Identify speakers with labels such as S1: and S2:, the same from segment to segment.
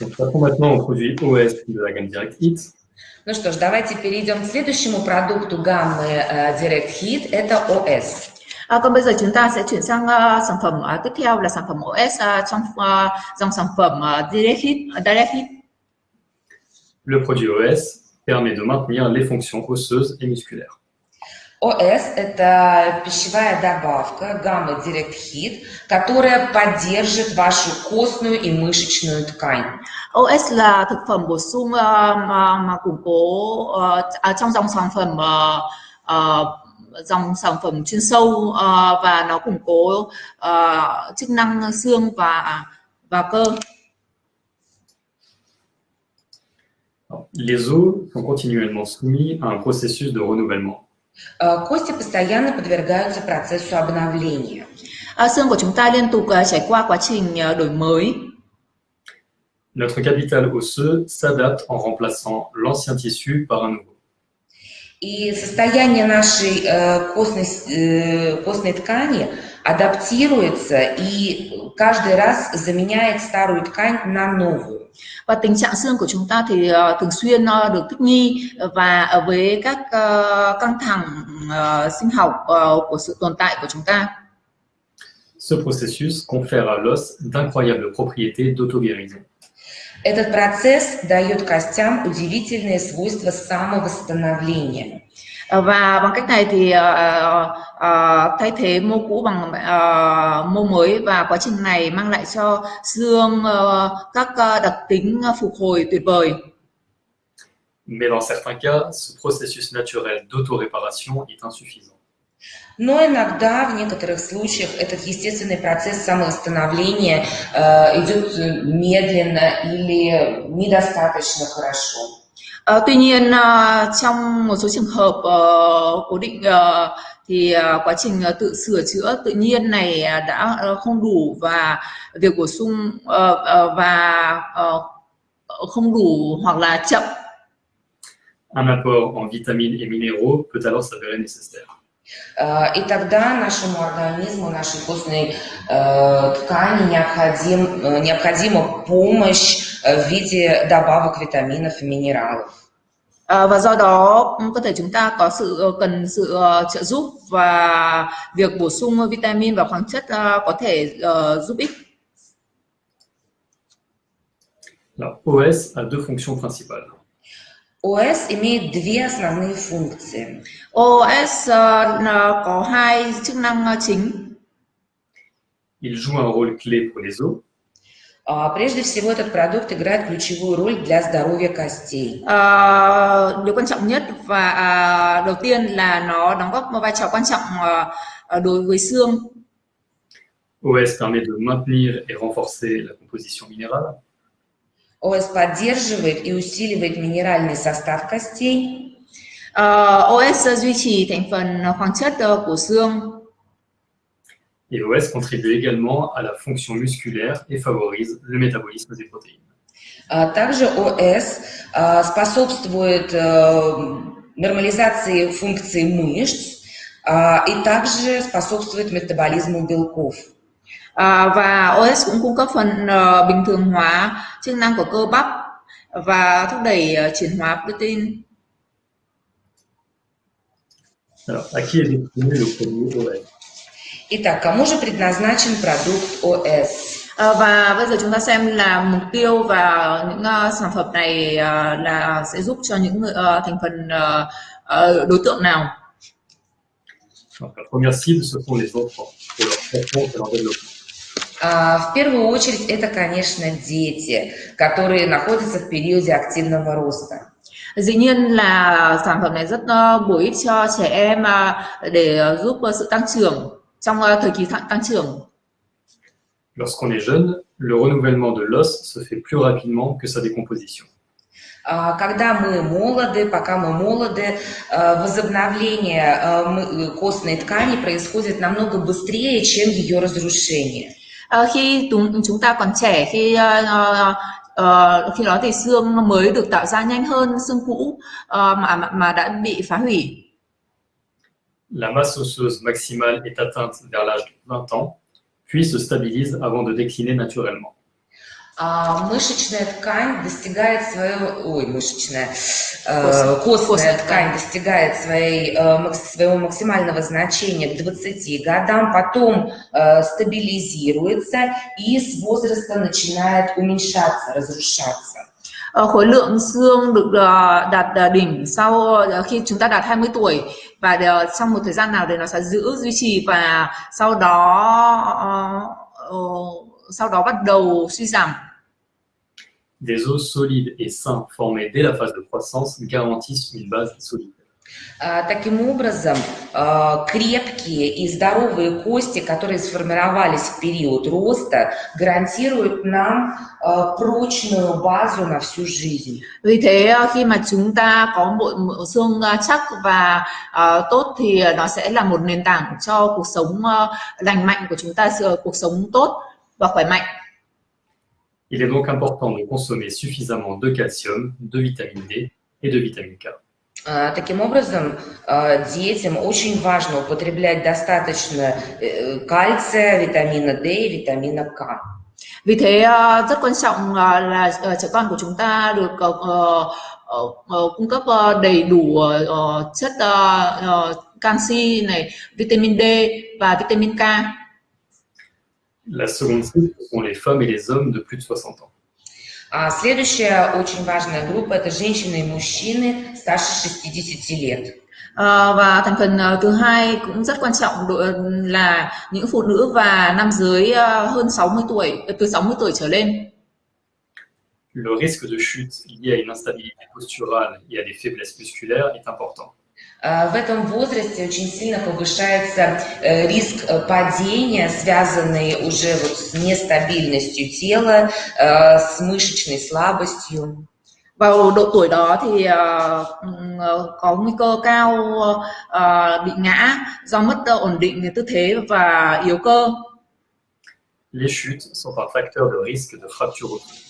S1: Donc, passons maintenant au produit OS de la gamme Direct Hit.
S2: Ну что ж, давайте перейдем к следующему продукту гаммы Direct Hit, это OS.
S3: Còn bây giờ chúng ta sẽ chuyển sang sản phẩm tiếp theo là sản phẩm OS trong dòng sản phẩm Direct Hit.
S1: Le produit OS permet de maintenir les fonctions osseuses et musculaires.
S2: OS – это пищевая добавка гаммы Direct Hit, которая поддержит вашу костную и мышечную ткань.
S3: OS là thực phẩm bổ sung mà củng cố trong dòng sản phẩm chuyên sâu và nó củng cố chức năng xương và cơ.
S1: Les os sont continuellement soumis à un processus de renouvellement.
S2: Кости постоянно подвергаются процессу обновления.
S3: Xương của chúng ta liên tục trải qua quá trình đổi mới.
S1: Notre capital osseux s'adapte en remplaçant l'ancien tissu par un nouveau.
S2: И состояние нашей костной ткани адаптируется и каждый раз заменяет старую ткань на новую.
S3: Và tình trạng xương của chúng ta thì thường xuyên được thích nghi và với các căng thẳng sinh học của sự tồn tại của chúng ta.
S1: Ce processus confère à l'os d'incroyables propriétés d'auto-guérison.
S2: Этот процесс дает костям удивительные свойства самовосстановления.
S3: Và bằng cách này thì thay thế mô cũ bằng mô mới, và quá trình này mang lại cho xương các đặc tính phục hồi tuyệt vời.
S1: Mais dans certains cas, ce processus naturel d'auto-réparation est insuffisant.
S2: Но иногда, в некоторых случаях, этот естественный процесс самовосстановления идет медленно или недостаточно хорошо.
S3: Tuy nhiên, trong một số trường hợp cố định thì quá trình tự sửa chữa tự nhiên này đã không đủ, và việc bổ sung không đủ hoặc là chậm.
S1: Un apport en vitamines et minéraux peut alors s'avérer nécessaire.
S2: И тогда нашему организму, нашей костной ткани необходима помощь в виде добавок витаминов и минералов.
S3: Và do đó cơ thể chúng ta cần sự trợ giúp, và việc bổ sung vitamin và khoáng chất có thể giúp ích.
S1: Alors, OS a deux fonctions principales.
S2: ОС имеет две основные функции.
S3: OS có hai chức năng chính.
S1: Il joue un rôle clé pour les os.
S2: Прежде всего, этот продукт играет ключевую роль для здоровья костей.
S3: Điều quan trọng nhất và đầu tiên là nó đóng góp một vai trò quan trọng đối với xương.
S1: OS permet de maintenir et renforcer la composition minérale.
S2: ОС поддерживает и усиливает минеральный состав костей.
S3: OS duy trì thành phần khoáng chất của xương.
S1: Et OS contribue également à la fonction musculaire et favorise le métabolisme des protéines.
S2: Также ОС способствует нормализации функций мышц и также способствует метаболизму белков.
S3: Và OS cũng cung cấp phần bình thường hóa chức năng của cơ bắp và thúc đẩy chuyển hóa protein.
S1: Alors, à qui est destiné le produit OS?
S2: Итак, кому же предназначен продукт ОС?
S3: Và bây giờ chúng ta xem là mục tiêu và những sản phẩm này là sẽ giúp cho những thành phần đối tượng nào?
S1: Donc, la première cible, ce sont les enfants, pour leur croissance et leur développement.
S2: В первую очередь, это, конечно, дети, которые находятся в периоде активного роста.
S3: Dĩ nhiên là sản phẩm này rất bổ ích cho trẻ em để giúp sự tăng trưởng trong thời kỳ tăng trưởng.
S1: Lorsqu'on est jeune, le renouvellement de l'os se fait plus rapidement que sa décomposition.
S2: Когда мы молоды, пока мы молоды, возобновление костной ткани происходит намного быстрее, чем ее разрушение.
S3: Khi chúng ta còn trẻ, khi đó thì xương mới được tạo ra nhanh hơn xương cũ mà đã bị phá hủy.
S1: La masse osseuse maximale est atteinte vers l'âge de 20 ans, puis se stabilise avant de décliner naturellement.
S2: Мышечная ткань достигает своего,
S3: Костная.
S2: костная ткань достигает своего максимального значения к 20 годам, потом стабилизируется и с возраста начинает уменьшаться, разрушаться.
S3: Khối lượng xương được đạt đỉnh sau khi chúng ta đạt 20 tuổi và trong một thời gian nào thì nó sẽ duy trì và sau đó bắt đầu suy giảm.
S1: Des os solides et sains formés dès la phase de croissance garantissent une base solide.
S2: Таким образом, крепкие и здоровые кости, которые сформировались в период роста, гарантируют нам прочную базу на всю жизнь.
S3: Vì thế khi mà chúng ta có bộ xương chắc và tốt thì nó sẽ là một nền tảng cho cuộc sống lành mạnh của chúng ta, cuộc sống tốt và khỏe mạnh.
S1: Il est donc important de consommer suffisamment de calcium, de vitamine D et de vitamine K.
S2: Таким образом, детям очень важно употреблять достаточно кальция, витамина D и витамина K.
S3: Vì thế rất quan trọng là trẻ con của chúng ta được cung cấp đầy đủ chất canxi này, vitamin D và vitamin K.
S1: La seconde cible sont les femmes et les hommes de plus de 60 ans.
S2: Следующая очень важная группа – это женщины и мужчины старше 60 лет.
S3: Và thành phần thứ hai cũng rất quan trọng là những phụ nữ và nam giới hơn 60 tuổi, từ 60 tuổi trở lên.
S1: Le risque de chute lié à une instabilité posturale et à des faiblesses musculaires est important.
S2: В этом возрасте очень сильно повышается риск падения, связанный уже с нестабильностью тела, с мышечной слабостью.
S3: Vào độ tuổi đó thì có nguy cơ cao bị ngã do mất ổn định tư thế và yếu cơ.
S1: Les chutes sont un facteur de risque de fracture osseuse.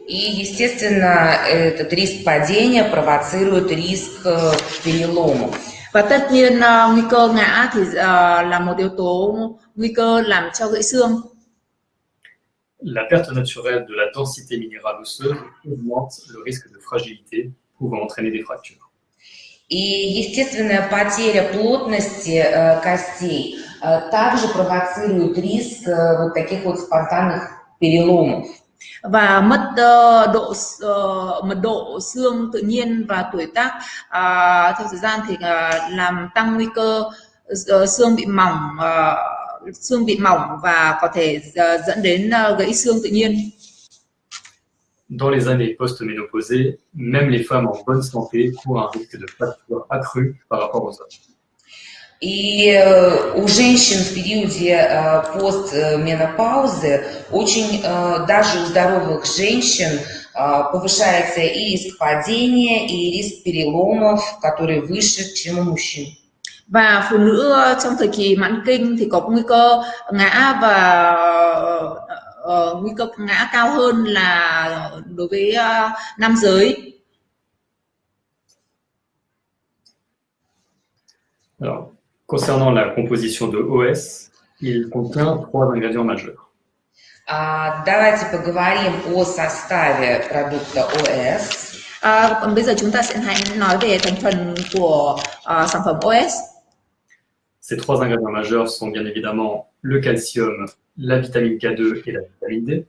S2: И, естественно, этот риск падения провоцирует риск переломов.
S3: Và tất nhiên nguy cơ ngã thì là một yếu tố nguy cơ làm cho gãy xương.
S1: La perte naturelle de la densité minérale osseuse augmente le risque de fragilité, pouvant entraîner des fractures.
S2: И естественная потеря плотности костей также провоцирует риск вот таких вот спонтанных переломов.
S3: Và mất mật độ xương tự nhiên và tuổi tác theo thời gian thì làm tăng nguy cơ xương bị mỏng và có thể dẫn đến gãy xương tự nhiên.
S1: Dans les années post-ménopausées, même les femmes en bonne santé courent un risque de fracture accru par rapport aux hommes.
S2: И у женщин в периоде постменопаузы даже у здоровых женщин повышается и риск падения, и риск переломов, который выше, чем у мужчин.
S3: Và phụ nữ trong thời kỳ mãn kinh thì có nguy cơ ngã nguy cơ ngã cao hơn là đối với nam giới.
S1: Alors, concernant la composition de OS, il contient 3 ingrédients majeurs.
S2: Давайте поговорим о составе продукта OS.
S3: Còn bây giờ chúng ta sẽ nói về thành phần của sản phẩm OS.
S1: Ces 3 ingrédients majeurs sont bien évidemment le calcium, la vitamine K2 et la vitamine D.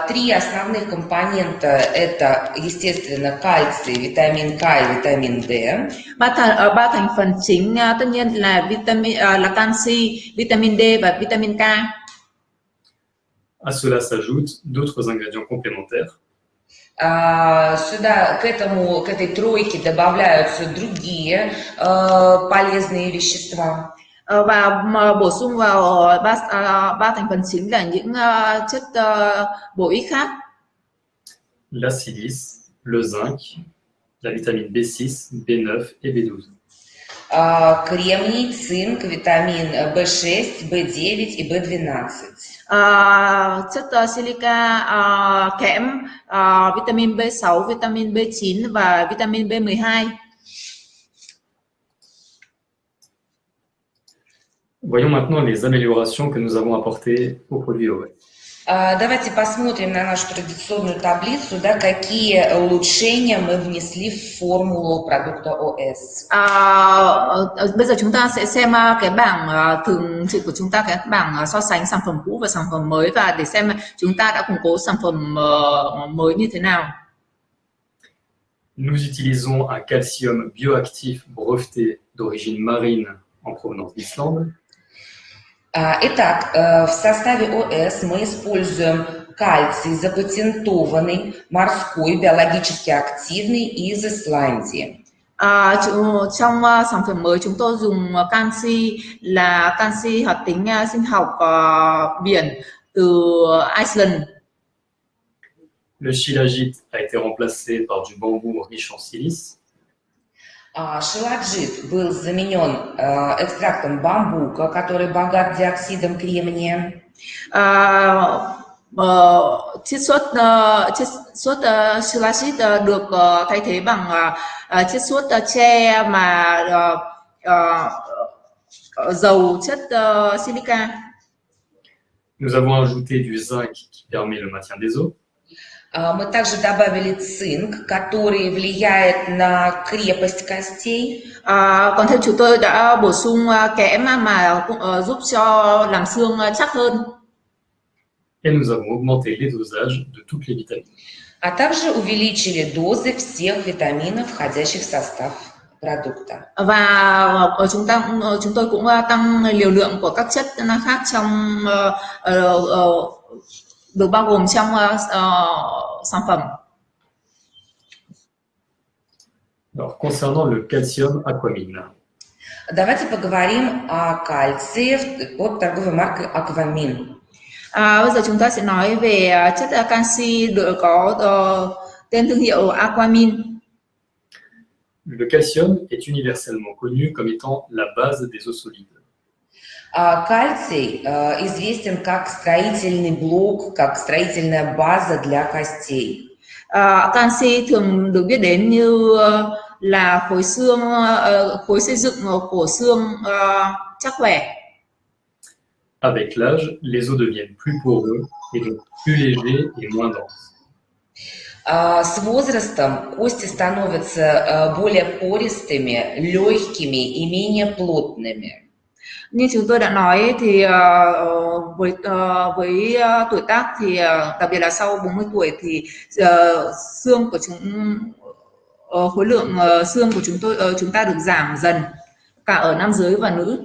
S2: Три основных компонента – это, естественно, кальций, витамин К и витамин D.
S3: Ba thành phần chính tất nhiên là canxi, vitamin D và vitamin K.
S1: À cela s'ajoutent d'autres ingrédients complémentaires.
S2: Сюда, к этой тройке добавляются другие полезные вещества.
S3: Và bổ sung vào ba thành phần chính là những chất bổ ích khác.
S1: La silice, le zinc, la vitamine B6, B9 et B12.
S2: Кремний, цинк, витамин B6, B9 и B12.
S3: Chất silica, kẽm, vitamin B6, vitamin B9 và vitamin B12.
S1: Voyons maintenant les améliorations que nous avons apportées aux produits OS.
S2: Давайте посмотрим на нашу традиционную таблицу, да, какие улучшения мы внесли в формулу продукта ОС.
S3: Bây giờ chúng ta sẽ xem cái bảng thường trị của chúng ta, cái bảng so sánh sản phẩm cũ và sản phẩm mới, và để xem chúng ta đã củng cố sản phẩm mới như thế nào.
S1: Nous utilisons un calcium bioactif breveté d'origine marine en provenance d'Islande.
S2: Итак, в составе ОС мы используем кальций, запатентованный, морской, биологически активный из Исландии.
S3: Trong sản phẩm mới chúng tôi dùng canxi là canxi hoạt tính sinh học biển từ Iceland.
S1: Le shilajit a été remplacé par du bambou riche en silice.
S2: Шиладжит был заменен экстрактом бамбука, который богат диоксидом кремния.
S3: Chiết xuất shilajit được thay thế bằng chiết xuất tre mà giàu chất silica.
S1: Nous avons ajouté du zinc qui permet le maintien des os.
S2: Мы также добавили цинк, который влияет на крепость костей.
S3: Còn thêm chúng tôi đã bổ sung kẽm mà cũng giúp cho làm xương chắc hơn.
S1: Et nous avons augmenté les dosages de toutes les vitamines.
S2: А также увеличили дозы всех витаминов, входящих в состав продукта.
S3: Và chúng tôi cũng tăng liều lượng của các chất khác trong được bao gồm trong sản phẩm.
S1: Alors, concernant le calcium aquamine.
S2: Давайте поговорим о кальции под торговой маркой Aquamin.
S3: Bây giờ chúng ta sẽ nói về chất canxi được có tên thương hiệu Aquamin.
S1: Le calcium est universellement connu comme étant la base des os solides.
S2: Кальций известен как строительный блок, как строительная база для костей.
S3: Canxi thường được biết đến như là khối xương, khối xây dựng của xương chắc khỏe.
S1: Avec l'âge, les os deviennent plus poreux et donc plus légers et moins denses.
S2: С возрастом кости становятся более пористыми, легкими и менее плотными.
S3: Như chúng tôi đã nói thì với tuổi tác thì đặc biệt là sau 40 tuổi thì xương của khối lượng xương của chúng ta được giảm dần cả ở nam giới và nữ.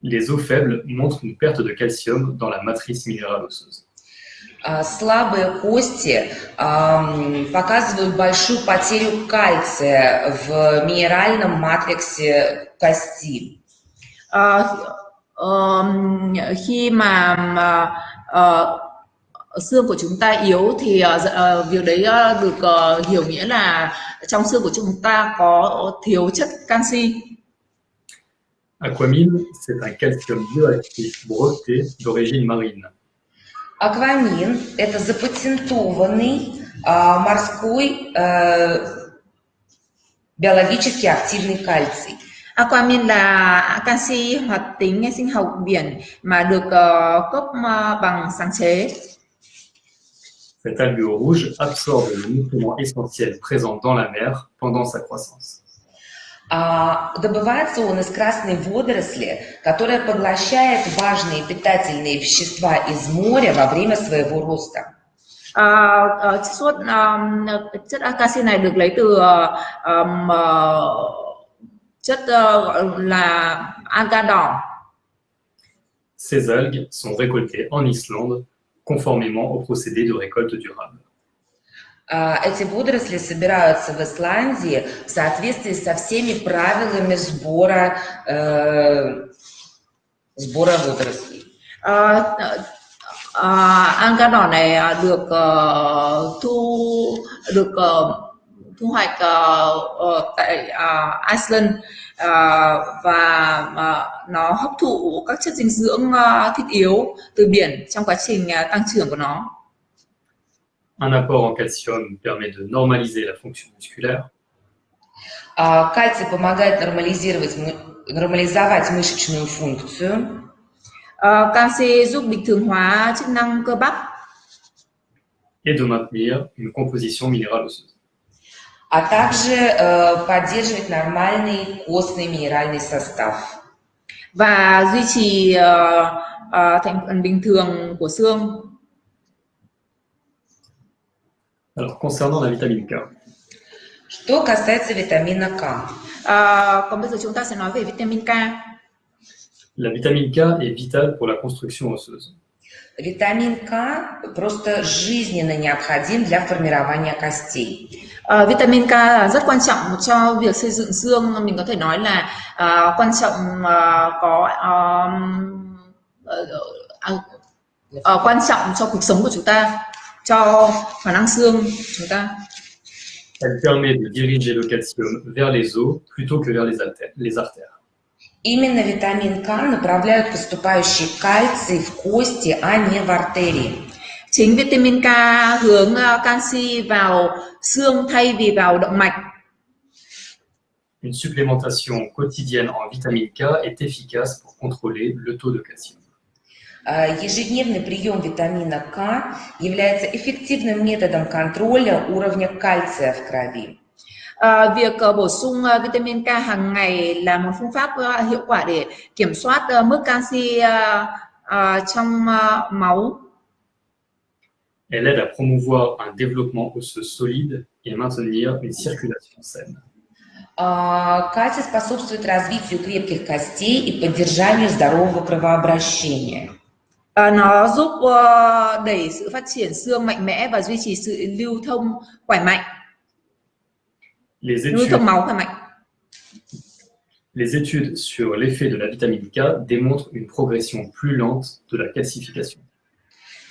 S1: Les os faibles montrent une perte de calcium dans la matrice minérale osseuse.
S2: Слабые кости показывают большую потерю кальция в минеральном матриксе кости.
S3: Khi mà xương của chúng ta yếu thì việc đấy được hiểu nghĩa là trong xương của chúng ta có thiếu chất canxi.
S1: Aquamine, c'est un calcium bioactif breveté d'origine marine.
S2: Аквамин – это запатентованный морской биологически активный кальций.
S3: Aquamin là canxi hoạt tính sinh học biển mà được cấp bằng sáng chế.
S1: Cette algue rouge absorbe le nutriment essentiel présent dans la mer pendant sa croissance.
S2: Добывается он из красной водоросли, которая поглощает важные питательные вещества из моря во время своего роста.
S3: Chất canxi này được lấy từ chất là alga đỏ.
S1: Ces algues sont récoltées en Islande conformément au procédé de récolte durable.
S2: Эти водоросли собираются в Исландии в соответствии со всеми правилами сбора водорослей.
S3: Alga đỏ này được thu hoạch tại Iceland và nó hấp thụ các chất dinh dưỡng thiết yếu từ biển trong quá trình tăng trưởng của nó.
S1: Un apport en calcium permet de normaliser la fonction musculaire.
S2: Кальций помогает нормализовать мышечную функцию.
S3: Canxi giúp bình thường hóa chức năng cơ bắp
S1: et de maintenir une composition minérale osseuse.
S2: А также поддерживать нормальный костный минеральный состав.
S3: và duy trì thành phần bình thường của xương.
S1: Alors, concernant la vitamine K,
S2: Что касается витамина К.
S3: Còn bây giờ chúng ta sẽ nói về vitamin K.
S1: la vitamine K est vitale pour la construction osseuse.
S2: Витамин К просто жизненно необходим для формирования костей.
S3: Vitamin K rất quan trọng cho việc xây dựng xương, mình có thể nói là quan trọng quan trọng cho cuộc sống của chúng ta, cho khả năng xương chúng ta.
S1: Elle permet de diriger le calcium vers les os plutôt que vers les artères.
S2: Именно витамин К направляет поступающий кальций в кости, а не в артерии.
S3: Chính vitamin K hướng canxi vào xương thay vì vào động mạch.
S1: Une supplémentation quotidienne en vitamine K est efficace pour contrôler le taux de calcium.
S2: Ежедневный прием витамина К является эффективным методом контроля уровня кальция в крови.
S3: Việc bổ sung vitamin K hàng ngày là một phương pháp hiệu quả để kiểm soát mức canxi trong máu.
S1: Elle aide à promouvoir un développement osseux solide et maintenir une circulation saine.
S2: Кальций способствует развитию крепких костей и поддержанию здорового кровообращения.
S3: Nó giúp đẩy sự phát triển xương mạnh mẽ và duy trì sự lưu thông khỏe mạnh. Lưu thông máu khỏe mạnh.
S1: Les études sur l'effet de la vitamine K démontrent une progression plus lente de la calcification.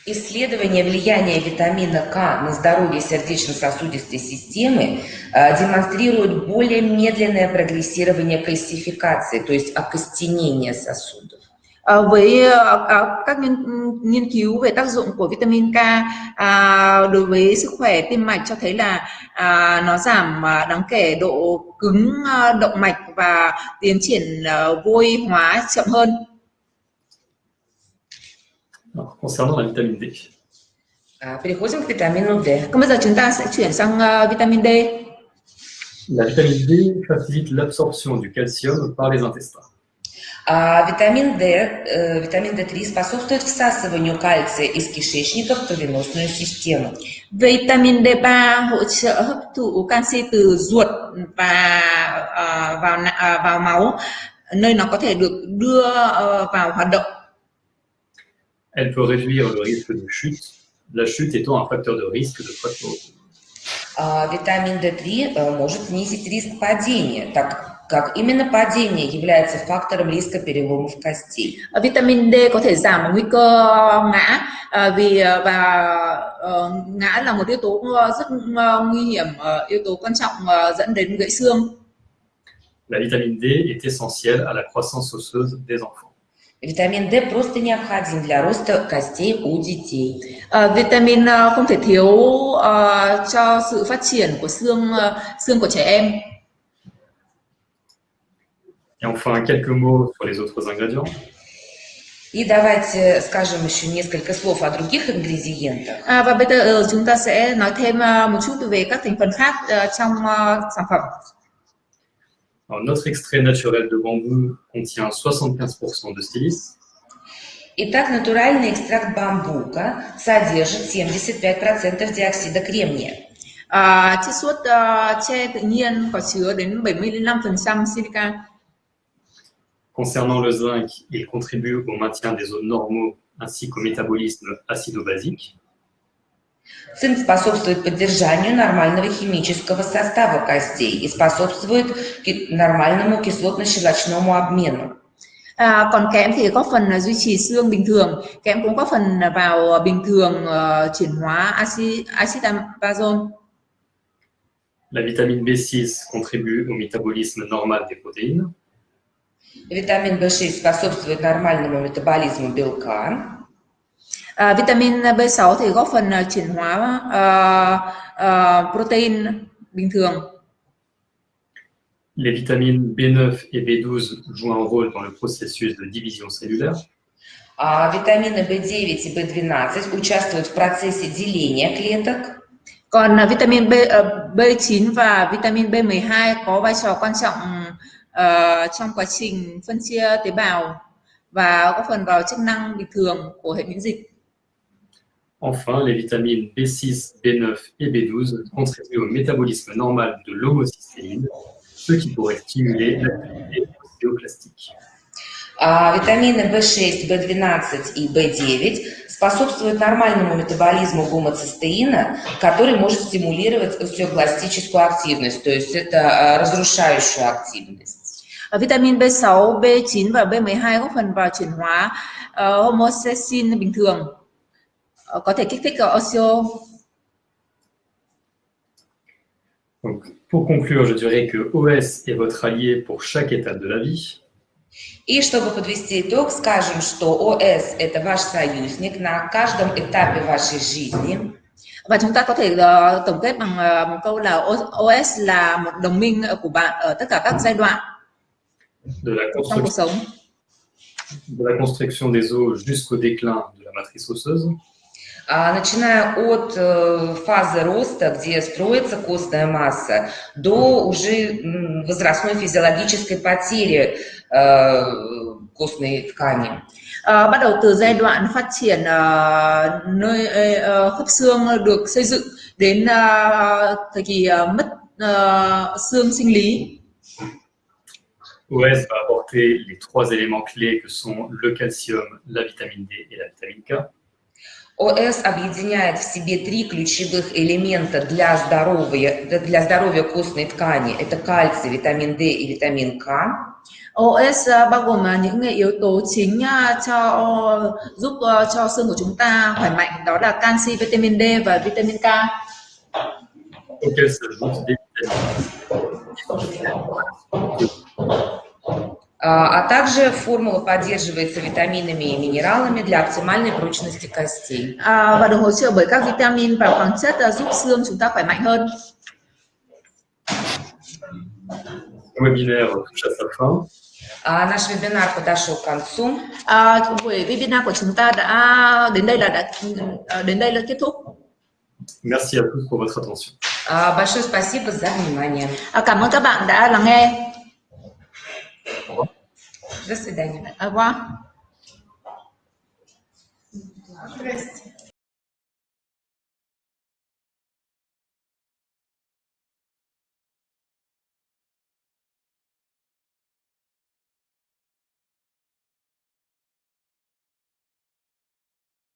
S2: Исследование влияния витамина К на здоровье сердечно-сосудистой системы демонстрирует более медленное прогрессирование кальцификации, то есть окостенение сосудов.
S3: Với các nghiên cứu về tác dụng của vitamin K đối với sức khỏe tim mạch cho thấy là nó giảm đáng kể độ cứng động mạch và tiến triển vôi hóa chậm hơn.
S1: Alors, concernant la vitamine D.
S2: Переходим к витамину D.
S3: Còn bây giờ chúng ta sẽ chuyển sang vitamin D.
S1: La vitamine D facilite l'absorption du calcium par les intestins.
S2: Витамин D3 способствует всасыванию кальция из кишечника в кровеносную систему.
S3: Vitamin D3 hỗ trợ hấp thụ canxi từ ruột và vào máu, nơi nó có thể được đưa vào hoạt động.
S1: Elle peut réduire le risque de chute, la chute étant un facteur de risque de fracture.
S2: Витамин D3 может снизить риск падения, так как именно падение является фактором риска переломов костей.
S3: Vitamin D có thể giảm nguy cơ ngã vì ngã là một yếu tố rất nguy hiểm, yếu tố quan trọng dẫn đến gãy xương.
S1: La vitamine D est essentielle à la croissance osseuse des enfants.
S2: Витамин D просто необходим для роста костей у детей.
S3: Vitamin không thể thiếu cho sự phát triển của xương của trẻ em.
S1: Et enfin, quelques mots sur les autres ingrédients.
S2: И давайте скажем еще несколько слов о других ингредиентах.
S3: Và bây giờ chúng ta sẽ nói thêm một chút về các thành phần khác trong sản phẩm.
S1: Alors, notre extrait naturel de bambou contient 75% de silice.
S2: Итак, натуральный экстракт бамбука содержит 75% диоксида кремния.
S3: Chiết xuất tre tự nhiên có chứa đến 75% silica.
S1: Concernant le zinc, il contribue au maintien des os normaux ainsi qu'au métabolisme acido-basique.
S2: Цинк способствует поддержанию нормального химического состава костей и способствует нормальному кислотно-щелочному обмену.
S3: Còn kẽm thì góp phần duy trì xương bình thường. Kẽm cũng góp phần vào bình thường chuyển hóa axit amazon.
S1: La vitamine B6 contribue au métabolisme normal des protéines.
S2: Витамин B6 способствует нормальному метаболизму белка.
S3: Vitamin B6 thì góp phần chuyển hóa protein bình thường.
S1: Les vitamines B9 et B12 jouent un rôle dans le processus de division cellulaire.
S2: Витамины B9 и B12 участвуют в процессе деления клеток.
S3: Còn vitamin B9 và vitamin B12 có vai trò quan trọng trong quá trình phân chia tế bào và góp phần vào chức năng bình thường của hệ miễn dịch.
S1: Enfin, les vitamines B6, B9 et B12 contribuent au métabolisme normal de l'homocystéine, ce qui pourrait stimuler l'activité ostéoclastique.
S2: Витамины B6, B12 и B9 способствуют нормальному метаболизму гомоцистеина, который может стимулировать остеокластическую активность, то есть это разрушающую активность.
S3: Vitamin B6, B9 và B12 góp phần vào chuyển hóa homocysteine bình thường, có thể kích thích osteo.
S1: Donc, pour conclure, je dirais que OS est votre allié pour chaque étape de la vie.
S2: И чтобы подвести итог, скажем, что ОС – это ваш союзник на каждом этапе вашей жизни.
S3: Và chúng ta có thể tổng kết bằng một câu là OS là một đồng minh của bạn ở tất cả các giai đoạn trong cuộc sống.
S1: De la construction des os jusqu'au déclin de la matrice osseuse.
S2: Начиная от фазы роста, где строится костная масса, до уже возрастной физиологической потери kostной ткани.
S3: Bắt đầu từ giai đoạn phát triển nơi khớp xương được xây dựng đến thời kỳ mất xương sinh lý.
S1: OS va apporter les trois éléments clés que sont le calcium, la vitamine D et la vitamine K.
S2: ОС объединяет в себе три ключевых элемента для здоровья костной ткани. Это кальций, витамин D и витамин K.
S3: OS bao gồm những yếu tố chính giúp cho xương của chúng ta khỏe mạnh, đó là canxi, vitamin D và vitamin K.
S1: Auxquels s'ajoutent des vitamines.
S2: А также формула поддерживается витаминами и минералами для оптимальной прочности костей.
S3: Và được hỗ trợ bởi các vitamin và khoáng chất giúp xương chúng ta khỏe mạnh hơn.
S1: Le webinaire touche à sa fin.
S2: Наш вебинар подошел к концу.
S3: Buổi webinar của chúng ta đã đến đây là kết thúc.
S1: Merci à tous pour votre attention.
S2: Большое спасибо за внимание.
S3: Cảm ơn các bạn đã lắng nghe.
S2: До свидания.
S3: Au revoir.
S2: Здравствуйте.